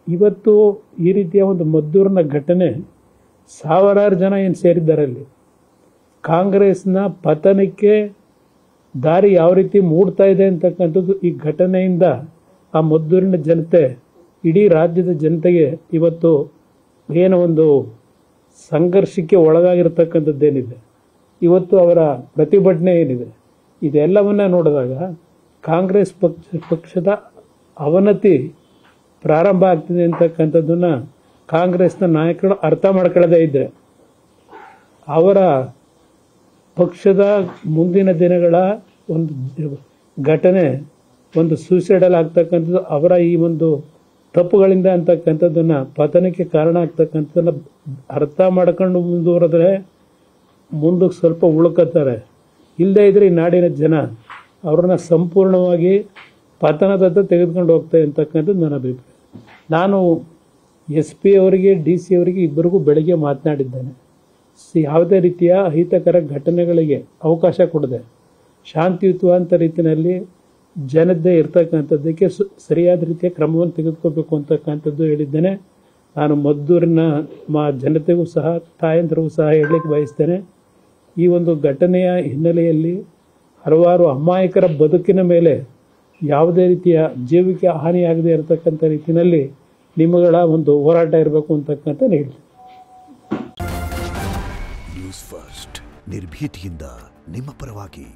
ಇವತ್ತು ಈ ರೀತಿಯ ಒಂದು ಮದ್ದೂರಿನ ಘಟನೆ ಸಾವಿರಾರು ಜನ ಏನು ಸೇರಿದ್ದಾರೆ ಅಲ್ಲಿ. ಕಾಂಗ್ರೆಸ್ನ ಪತನಕ್ಕೆ ದಾರಿ ಯಾವ ರೀತಿ ಮೂಡ್ತಾ ಇದೆ ಅಂತಕ್ಕಂಥದ್ದು ಈ ಘಟನೆಯಿಂದ ಆ ಮದ್ದೂರಿನ ಜನತೆ, ಇಡೀ ರಾಜ್ಯದ ಜನತೆಗೆ ಇವತ್ತು ಏನೋ ಒಂದು ಸಂಘರ್ಷಕ್ಕೆ ಒಳಗಾಗಿರ್ತಕ್ಕಂಥದ್ದೇನಿದೆ, ಇವತ್ತು ಅವರ ಪ್ರತಿಭಟನೆ ಏನಿದೆ, ಇದೆಲ್ಲವನ್ನ ನೋಡಿದಾಗ ಕಾಂಗ್ರೆಸ್ ಪಕ್ಷದ ಅವನತಿ ಪ್ರಾರಂಭ ಆಗ್ತಿದೆ ಅಂತಕ್ಕಂಥದ್ದನ್ನ ಕಾಂಗ್ರೆಸ್ನ ನಾಯಕರು ಅರ್ಥ ಮಾಡ್ಕೊಳ್ಳದೇ ಇದ್ರೆ ಅವರ ಪಕ್ಷದ ಮುಂದಿನ ದಿನಗಳ ಒಂದು ಘಟನೆ ಒಂದು ಸೂಸೈಡಲ್ ಆಗ್ತಕ್ಕಂಥದ್ದು, ಅವರ ಈ ಒಂದು ತಪ್ಪುಗಳಿಂದ ಅಂತಕ್ಕಂಥದ್ದನ್ನ ಪತನಕ್ಕೆ ಕಾರಣ ಆಗ್ತಕ್ಕಂಥದ್ದನ್ನ ಅರ್ಥ ಮಾಡ್ಕೊಂಡು ಮುಂದುವರೆದ್ರೆ ಮುಂದಕ್ಕೆ ಸ್ವಲ್ಪ ಉಳ್ಕೋತಾರೆ. ಇಲ್ಲದೇ ಇದ್ರೆ ಈ ನಾಡಿನ ಜನ ಅವ್ರನ್ನ ಸಂಪೂರ್ಣವಾಗಿ ಪತನದತ್ತ ತೆಗೆದುಕೊಂಡು ಹೋಗ್ತಾರೆ ಅಂತಕ್ಕಂಥದ್ದು ನನ್ನ ಅಭಿಪ್ರಾಯ. ನಾನು SP ಅವರಿಗೆ DC ಅವರಿಗೆ ಇಬ್ಬರಿಗೂ ಬೆಳಗ್ಗೆ ಮಾತನಾಡಿದ್ದೇನೆ. ಯಾವುದೇ ರೀತಿಯ ಅಹಿತಕರ ಘಟನೆಗಳಿಗೆ ಅವಕಾಶ ಕೊಡದೆ ಶಾಂತಿಯುತವಾದಂಥ ರೀತಿಯಲ್ಲಿ ಜನತೆ ಇರ್ತಕ್ಕಂಥದ್ದಕ್ಕೆ ಸರಿಯಾದ ರೀತಿಯ ಕ್ರಮವನ್ನು ತೆಗೆದುಕೋಬೇಕು ಅಂತಕ್ಕಂಥದ್ದು ಹೇಳಿದ್ದೇನೆ. ನಾನು ಮದ್ದೂರಿನ ಜನತೆಗೂ ಸಹ ತಾಯಂದಿರಿಗೂ ಸಹ ಹೇಳಲಿಕ್ಕೆ ಬಯಸ್ತೇನೆ, ಈ ಒಂದು ಘಟನೆಯ ಹಿನ್ನೆಲೆಯಲ್ಲಿ ಹಲವಾರು ಅಮಾಯಕರ ಬದುಕಿನ ಮೇಲೆ ಯಾವುದೇ ರೀತಿಯ ಜೀವಕ್ಕೆ ಹಾನಿಯಾಗದೇ ಇರತಕ್ಕಂಥ ರೀತಿಯಲ್ಲಿ ನಿಮ್ಮಗಳ ಒಂದು ಹೋರಾಟ ಇರಬೇಕು ಅಂತಕ್ಕಂಥ ಹೇಳಿ. ನ್ಯೂಸ್ ಫಸ್ಟ್ ನಿರ್ಭೀತಿಯಿಂದ ನಿಮ್ಮ ಪರವಾಗಿ.